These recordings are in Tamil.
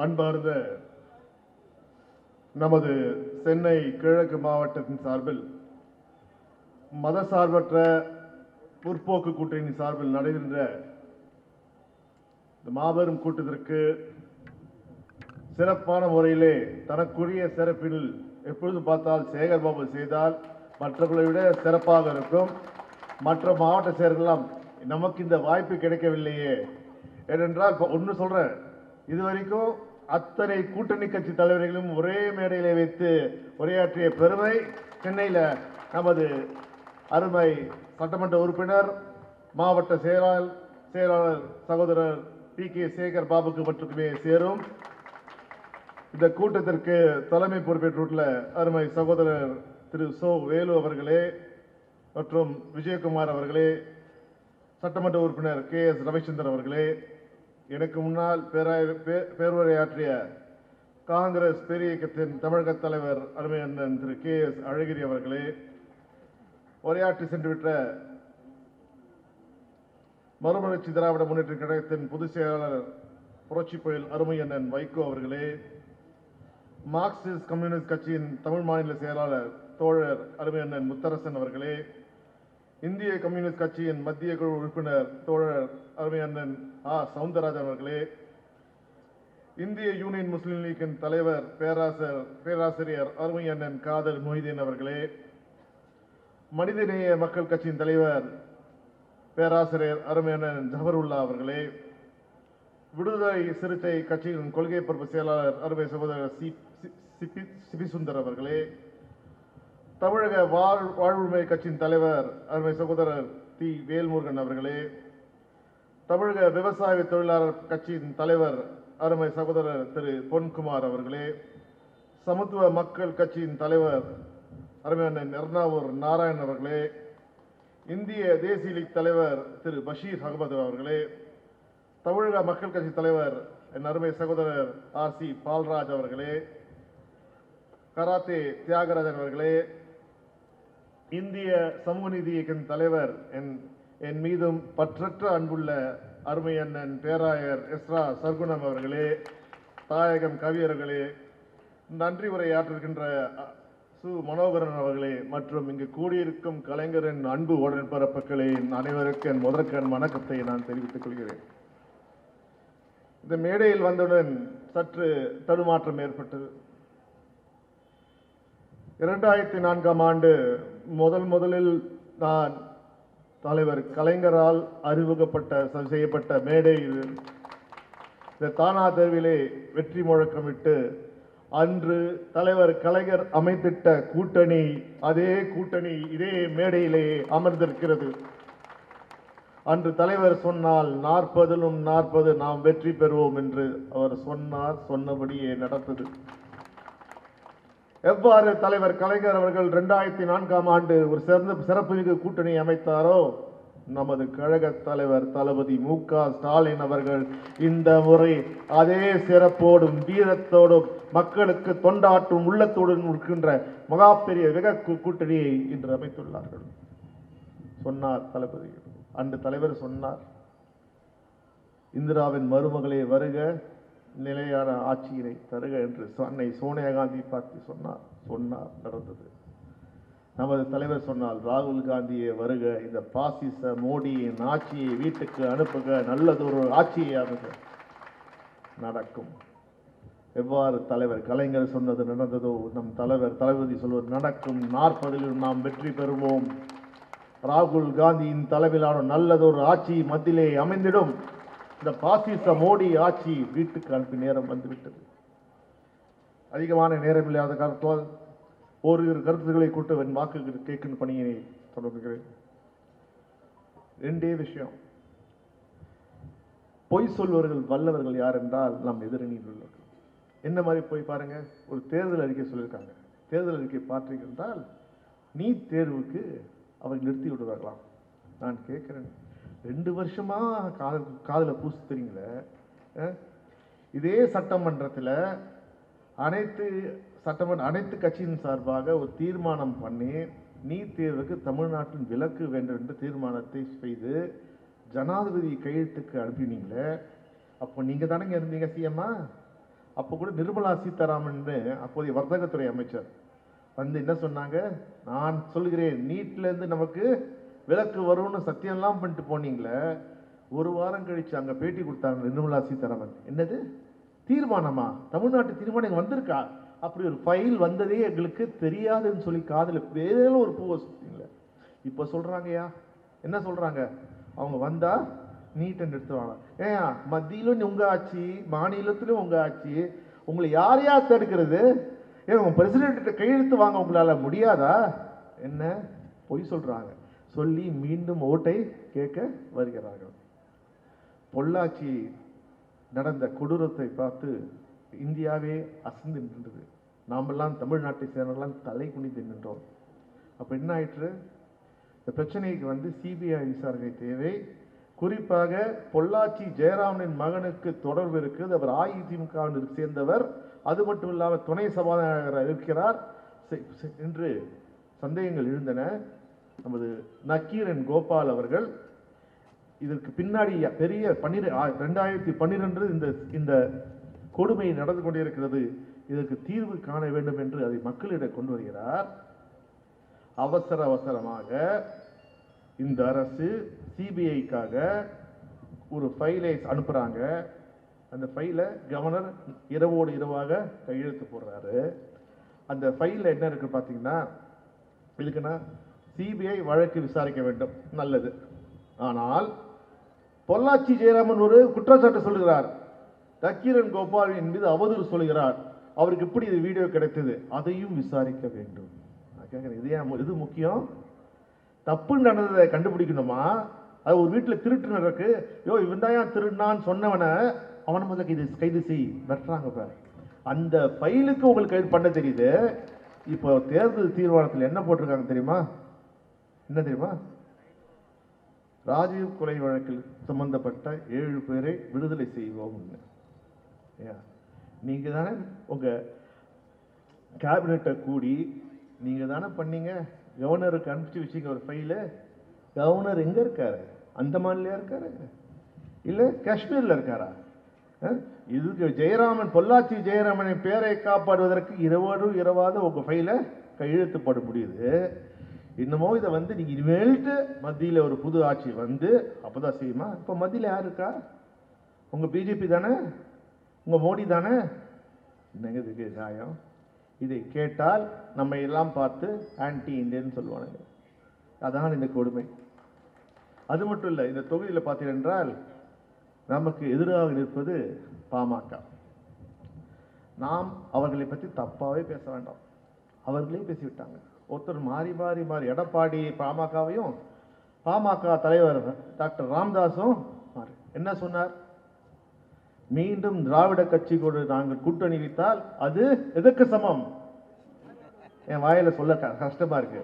அன்பார்ந்த நமது சென்னை கிழக்கு மாவட்டத்தின் சார்பில் மதசார்பற்ற முற்போக்கு கூட்டணியின் சார்பில் நடைபெறுகின்ற மாபெரும் கூட்டத்திற்கு சிறப்பான முறையிலே தனக்குரிய சிறப்பில் எப்பொழுது பார்த்தால் சேகர் பாபு செய்தால் மற்றவர்களை விட சிறப்பாக இருக்கும். மற்ற மாவட்ட செயலர்களெல்லாம் நமக்கு இந்த வாய்ப்பு கிடைக்கவில்லையே ஏனென்றால் ஒன்று சொல்றேன், இதுவரைக்கும் அத்தனை கூட்டணி கட்சி தலைவர்களும் ஒரே மேடையிலே வைத்து உரையாற்றிய பெருமை சென்னையில் நமது அருமை சட்டமன்ற உறுப்பினர் மாவட்ட செயலாளர் சகோதரர் கே சேகர் பாபுக்கு மட்டுமே சேரும். இந்த கூட்டத்திற்கு தலைமை பொறுப்பேற்றுள்ள அருமை சகோதரர் திரு வேலு அவர்களே மற்றும் விஜயகுமார் அவர்களே, சட்டமன்ற உறுப்பினர் எஸ் ரவிச்சந்திரன் அவர்களே, எனக்கு முன்னால் பேருரையாற்றிய காங்கிரஸ் பேரிய இயக்கத்தின் தமிழக தலைவர் அருமை அண்ணன் திரு எஸ் அழகிரி அவர்களே, உரையாற்றி சென்றுவிட்ட மறுமலர்ச்சி திராவிட முன்னேற்ற கழகத்தின் பொதுச் செயலாளர் புரட்சி புயல் அருமை அண்ணன் வைகோ அவர்களே, மார்க்சிஸ்ட் கம்யூனிஸ்ட் கட்சியின் தமிழ் மாநில செயலாளர் தோழர் அருமை அண்ணன் முத்தரசன் அவர்களே, இந்திய கம்யூனிஸ்ட் கட்சியின் மத்திய குழு உறுப்பினர் தோழர் அருமை அண்ணன் சவுந்தரராஜன் அவர்களே, இந்திய யூனியன் முஸ்லீம் லீக்கின் தலைவர் பேராசிரியர் அருமை அண்ணன் காதர் மொஹிதீன் அவர்களே, மனிதநேய மக்கள் கட்சியின் தலைவர் பேராசிரியர் அருமை அண்ணன் ஜஹருல்லா அவர்களே, விடுதலை சிறுத்தை கட்சியின் கொள்கை பொறுப்பு செயலாளர் அருமை சகோதரர் சிபி சுந்தர் அவர்களே, தமிழக வாழ்வுரிமை கட்சியின் தலைவர் அருமை சகோதரர் வேல்முருகன் அவர்களே, தமிழக விவசாய தொழிலாளர் கட்சியின் தலைவர் அருமை சகோதரர் திரு பொன்குமார் அவர்களே, சமத்துவ மக்கள் கட்சியின் தலைவர் அருமை அண்ணன் எர்ணாவூர் நாராயணன் அவர்களே, இந்திய தேசிய லீக் தலைவர் திரு பஷீர் அகமது அவர்களே, தமிழக மக்கள் கட்சி தலைவர் என் அருமை சகோதரர் சி பால்ராஜ் அவர்களே, கராத்தே தியாகராஜன் அவர்களே, இந்திய சமூக நீதி இயக்கத்தின் தலைவர் என் மீதும் பற்றற்ற அன்புள்ள அருமை அண்ணன் பேராயர் எஸ்ரா சர்க்குணம் அவர்களே, தாயகம் கவியர்களே, நன்றி உரையாற்றுகின்ற மனோகரன் அவர்களே மற்றும் இங்கு கூடியிருக்கும் கலைஞரின் அன்பு உடன்பிறப்புகளே, அனைவருக்கும் என் முதற்கண் வணக்கத்தை நான் தெரிவித்துக் கொள்கிறேன். இந்த மேடையில் வந்தவுடன் சற்று தடுமாற்றம் ஏற்பட்டது. 2004ஆம் ஆண்டு முதலில் நான் தலைவர் கலைஞரால் செய்யப்பட்ட மேடை இது. இந்த தானா தேர்விலே வெற்றி முழக்கமிட்டு அன்று தலைவர் கலைஞர் அமைத்திட்ட கூட்டணி, அதே கூட்டணி இதே மேடையிலே அமர்ந்திருக்கிறது. அன்று தலைவர் சொன்னால் 40லும் 40 நாம் வெற்றி பெறுவோம் என்று அவர் சொன்னார். சொன்னபடியே நடந்தது. எவ்வாறு தலைவர் கலைஞர் அவர்கள் 2004ஆம் ஆண்டு ஒரு சிறப்புமிகு கூட்டணி அமைத்தாரோ, நமது கழக தலைவர் தளபதி ஸ்டாலின் அவர்கள் இந்த முறை அதே சிறப்போடும் வீரத்தோடும் மக்களுக்கு தொண்டாற்றும் உள்ளத்தோடும் இருக்கின்ற மகா பெரிய கூட்டணியை இன்று அமைத்துள்ளார்கள். சொன்னார் தளபதி. அன்று தலைவர் சொன்னார், இந்திராவின் மருமகளே வருக, நிலையான ஆட்சியினை தருக என்று அன்னை சோனியா காந்தி பார்த்து சொன்னார். நடந்தது. நமது தலைவர் சொன்னால், ராகுல் காந்தியை வருக, இந்த பாசிச மோடியின் ஆட்சியை வீட்டுக்கு அனுப்புக, நல்லதொரு ஆட்சியாக நடக்கும். எவ்வாறு தலைவர் கலைஞர் சொன்னது நடந்ததோ, நம் தளபதி சொல்வது நடக்கும். 40லும் நாம் வெற்றி பெறுவோம். ராகுல் காந்தியின் தலைமையிலான நல்லதொரு ஆட்சி மத்தியிலே அமைந்திடும். இந்த பாசிச மோடி ஆட்சி வீட்டுக்கு அனுப்பி நேரம் வந்துவிட்டது. அதிகமான நேரம் இல்லாத காரணத்தால் ஓரிரு கருத்துக்களை கூட்ட என் வாக்கு கேட்கும் பணியினை தொடங்குகிறேன். 2 விஷயம். பொய் சொல்வர்கள் வல்லவர்கள் யார் என்றால் நம் எதிரணியில் உள்ளவர்கள். என்ன மாதிரி போய் பாருங்க, ஒரு தேர்தல் அறிக்கை சொல்லியிருக்காங்க. தேர்தல் அறிக்கை பார்த்தீங்க என்றால் நீட் தேர்வுக்கு அவர்கள் நிறுத்தி விடுவார்களாம். நான் கேட்கிறேன், 2 வருஷமா காதல பூசி தெரியுங்களே. இதே சட்டமன்றத்தில் அனைத்து கட்சியின் சார்பாக ஒரு தீர்மானம் பண்ணி நீட் தேர்வுக்கு தமிழ்நாட்டின் விலக்கு வேண்டும் என்று தீர்மானத்தை செய்து ஜனாதிபதி கையெழுத்துக்கு அனுப்பினீங்களே. அப்போ நீங்க தானங்க இருந்தீங்க சிஎம்மா. அப்போ கூட நிர்மலா சீதாராமன் அப்போதைய வர்த்தகத்துறை அமைச்சர் வந்து என்ன சொன்னாங்க, நான் சொல்கிறேன் நீட்லேருந்து நமக்கு விலக்கு வரும்னு சத்தியம்லாம் பண்ணிட்டு போனீங்களே, ஒரு வாரம் கழிச்சு அங்கே பேட்டி கொடுத்தாங்க நிர்மலா சீதாராமன். என்னது தீர்மானமா, தமிழ்நாட்டு தீர்மானம் இங்கே வந்திருக்கா, அப்படி ஒரு ஃபைல் வந்ததே எங்களுக்கு தெரியாதுன்னு சொல்லி காதில் வேற ஒரு பூவை சுத்தீங்களே. இப்போ சொல்கிறாங்கய்யா, என்ன சொல்கிறாங்க, அவங்க வந்தால் நீட்டை நிறுத்துவாங்க. ஏன் மத்தியிலும் உங்கள் ஆட்சி, மாநிலத்திலும் உங்கள் ஆட்சி, உங்களை யார் யார் தடுக்கிறது? ஏன் உங்கள் பிரசிடென்ட்ட கையெழுத்து வாங்க உங்களால் முடியாதா? என்ன பொய் சொல்கிறாங்க, சொல்லி மீண்டும் ஓட்டை கேட்க வருகிறார்கள். பொள்ளாச்சி நடந்த கொடூரத்தை பார்த்து இந்தியாவே அசந்து நின்றது. நாமெல்லாம் தமிழ்நாட்டை சேர்ந்தவர்களாம் தலை குனிந்து நின்றோம். அப்போ என்ன ஆயிற்று, இந்த பிரச்சனைக்கு வந்து சிபிஐ விசாரணை தேவை. குறிப்பாக பொள்ளாச்சி ஜெயராமனின் மகனுக்கு தொடர்பு இருக்குது, அவர் அதிமுகவிற்கு சேர்ந்தவர், அது மட்டும் இல்லாமல் துணை சபாநாயகராக இருக்கிறார் என்று சந்தேகங்கள் எழுந்தன. நமது நக்கீரன் கோபால் அவர்கள் இதற்கு பின்னாடி பெரிய 2012 இந்த கொடுமை நடந்து கொண்டிருக்கிறது, இதற்கு தீர்வு காண வேண்டும் என்று அதை மக்களிடம் கொண்டு வருகிறார். அவசரமாக இந்த அரசு சிபிஐக்காக ஒரு ஃபைலை அனுப்புறாங்க. அந்த ஃபைலை கவர்னர் இரவோடு இரவாக கையெழுத்து போடுறாரு. அந்த ஃபைலில் என்ன இருக்கு பார்த்தீங்கன்னா, இதுக்குன்னா சிபிஐ வழக்கு விசாரிக்க வேண்டும், நல்லது. ஆனால் பொள்ளாச்சி ஜெயராமன் ஒரு குற்றச்சாட்டு சொல்லுகிறார், நக்கீரன் கோபாலின் மீது அவதூறு சொல்கிறார், அவருக்கு எப்படி இது வீடியோ கிடைத்தது, அதையும் விசாரிக்க வேண்டும். நான் கேட்குறேன், இது முக்கியம். தப்பு நடந்ததை கண்டுபிடிக்கணுமா? அது ஒரு வீட்டில் திருட்டு நடக்கு, இவன் தான் திருடினான்னு சொன்னவனை அவனை முதல்ல கைது செய் வெட்டுறாங்க. அந்த ஃபைலுக்கு உங்களுக்கு கைது பண்ண தெரியுது. இப்போ தேர்தல் தீர்மானத்தில் என்ன போட்டிருக்காங்க தெரியுமா? என்ன தெரியுமா? ராஜீவ் கொலை வழக்கில் சம்பந்தப்பட்ட 7 பேரை விடுதலை செய்வோம். நீங்க தானே உங்க கேபினெட்டை கூடி நீங்க தானே பண்ணீங்க, கவர்னருக்கு அனுப்பிச்சு வச்சீங்க ஒரு ஃபைலு. கவர்னர் எங்க இருக்காரு? அந்தமான்லயா இருக்காரு, இல்ல காஷ்மீர்ல இருக்காரா? இதுக்கு ஜெயராமன், பொள்ளாச்சி ஜெயராமனின் பேரை காப்பாடுவதற்கு இரவாத உங்க ஃபைல கையெழுத்து போட முடியுது. இன்னமும் இதை வந்து நீங்க இனிமேல்ட்டு மத்தியில் ஒரு புது ஆட்சி வந்து அப்பதான் செய்யுமா? இப்போ மத்தியில் யார் இருக்கா? உங்க பிஜேபி தானே, உங்க மோடி தானே. என்னங்க இதுக்கு நியாயம்? இதை கேட்டால் நம்ம எல்லாம் பார்த்து ஆன்டி இந்தியன் சொல்லுவானுங்க. அதான் இந்த கொடுமை. அது மட்டும் இல்லை, இந்த தொகுதியில் பார்த்தீர்கள் என்றால் நமக்கு எதிராக நிற்பது பாமக. நாம் அவர்களை பற்றி தப்பாவே பேச வேண்டாம், அவர்களே பேசிவிட்டாங்க. ஒருத்தர் மாறி எடப்பாடி பாமகவையும் பாமக தலைவர் டாக்டர் ராமதாஸும் என்ன சொன்னார்? மீண்டும் திராவிட கட்சியோடு நாங்கள் கூட்டணி வைத்தால் அது எதற்கு சமம்? என் வாயில சொல்ல கஷ்டமா இருக்கு.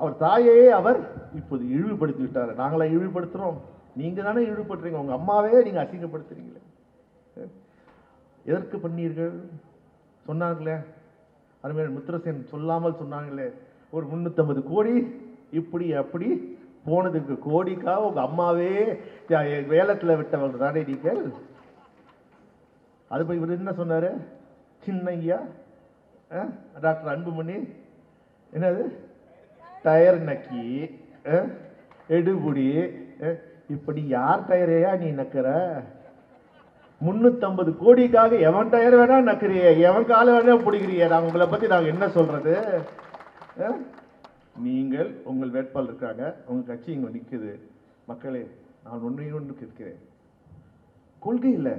அவர் தாயையே அவர் இப்போது இழிவுபடுத்தி விட்டார். நாங்களா இழிவுபடுத்துறோம்? நீங்க தானே இழிவுபடுத்துறீங்க, உங்க அம்மாவே நீங்க அசிங்கப்படுத்துறீங்களே. எதற்கு பண்ணீர்கள்? சொன்னாங்களே அருமையான முத்திரசேன், சொல்லாமல் சொன்னாங்களே, ஒரு 350 கோடி இப்படி அப்படி போனதுக்கு கோடிக்காக உங்க அம்மாவே வேலத்துல விட்டவங்க தானே நீங்கள். அது போய் இவர் என்ன சொன்னாரு? சின்னையா டாக்டர் அன்புமணி என்னது டயர் நக்கி எடுபுடி, இப்படி யார் டயரையா நீ நக்கிற? 350 கோடிக்காக எவன் டயர் வேணா நக்கிறிய, எவன் கால வேணா பிடிக்கிறிய. நாங்கள் உங்களை பத்தி நாங்கள் என்ன சொல்றது? நீங்கள் உங்கள் வேட்பாளர் இருக்காங்க, உங்க கட்சி இங்க நிற்குது. மக்களே, நான் ஒன்று கேட்கிறேன், கொள்கை இல்லை,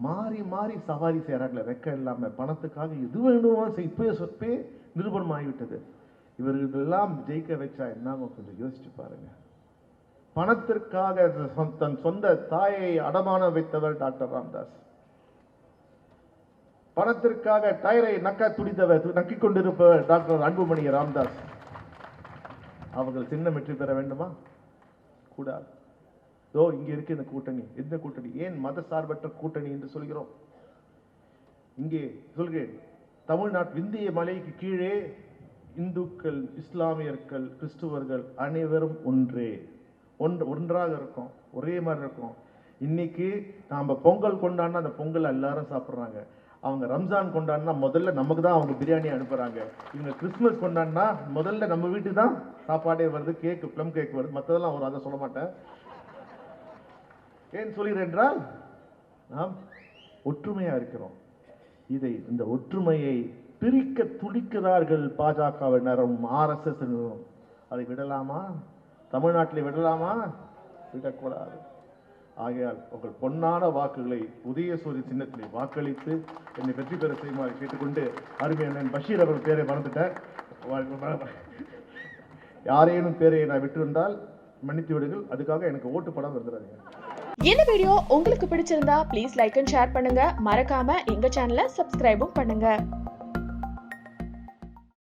மாறி சவாரி செய்யறாங்களே வெக்க இல்லாம, பணத்துக்காக எது வேண்டுமோ இப்பவே நிரூபணம் ஆகிவிட்டது. இவர்களெல்லாம் ஜெயிக்க வச்சா என்ன கொஞ்சம் யோசிச்சு பாருங்க. பணத்திற்காக தன் சொந்த தாயை அடமானம் வைத்தவர் டாக்டர் ராமதாஸ். பணத்திற்காக டயரை நக்கிக் கொண்டிருப்பவர் டாக்டர் அன்புமணி ராமதாஸ். அவர்கள் சின்னம் வெற்றி பெற வேண்டுமா? கூடாது. இங்க இருக்கு இந்த கூட்டணி. எந்த கூட்டணி? ஏன் மத சார்பற்ற கூட்டணி என்று சொல்கிறோம்? இங்கே சொல்கிறேன், தமிழ்நாட்டு விந்திய மலைக்கு கீழே இந்துக்கள், இஸ்லாமியர்கள், கிறிஸ்துவர்கள் அனைவரும் ஒன்றாக இருக்கும், ஒரே மாதிரி இருக்கும். இன்னைக்கு நாம பொங்கல் கொண்டாடினா அந்த பொங்கல் எல்லாரும் சாப்பிட்றாங்க. அவங்க ரம்ஜான் கொண்டாடினா முதல்ல நமக்கு தான் அவங்க பிரியாணி அனுப்புகிறாங்க. இவங்க கிறிஸ்மஸ் கொண்டாடினா முதல்ல நம்ம வீட்டுக்கு தான் சாப்பாடே வருது, கேக்கு ப்ளம் கேக் வருது. மற்றதெல்லாம் ஒரு அதை சொல்ல மாட்டேன். ஏன் சொல்கிறேன் என்றால் நாம் ஒற்றுமையாக இருக்கிறோம். இந்த ஒற்றுமையை பிரிக்க துடிக்கிறார்கள் பாஜகவினரும் RSSனும். அதை விடலாமா? தமிழ்நாட்டில் விடலாமா? விடக்கூடாது. ஆகையால் உங்கள் பொன்னான வாக்குகளை உதயசூரிய சின்னத்தில் வாக்களித்து என்னை வெற்றி பெற செய்யுமாறு கேட்டுக்கொண்டு, அருமை அண்ணன் பஷீர் அவர்கள் பேரை மறந்துட்டேன். யாரேனும் பேரை நான் விட்டிருந்தால் மன்னித்து விடுங்கள். அதுக்காக எனக்கு ஓட்டு படம் வந்துடாதீங்க. இந்த வீடியோ உங்களுக்கு பிடிச்சிருந்தா ப்ளீஸ் லைக் அண்ட் ஷேர் பண்ணுங்க. மறக்காம எங்க சேனலை சப்ஸ்கிரைபும் பண்ணுங்க.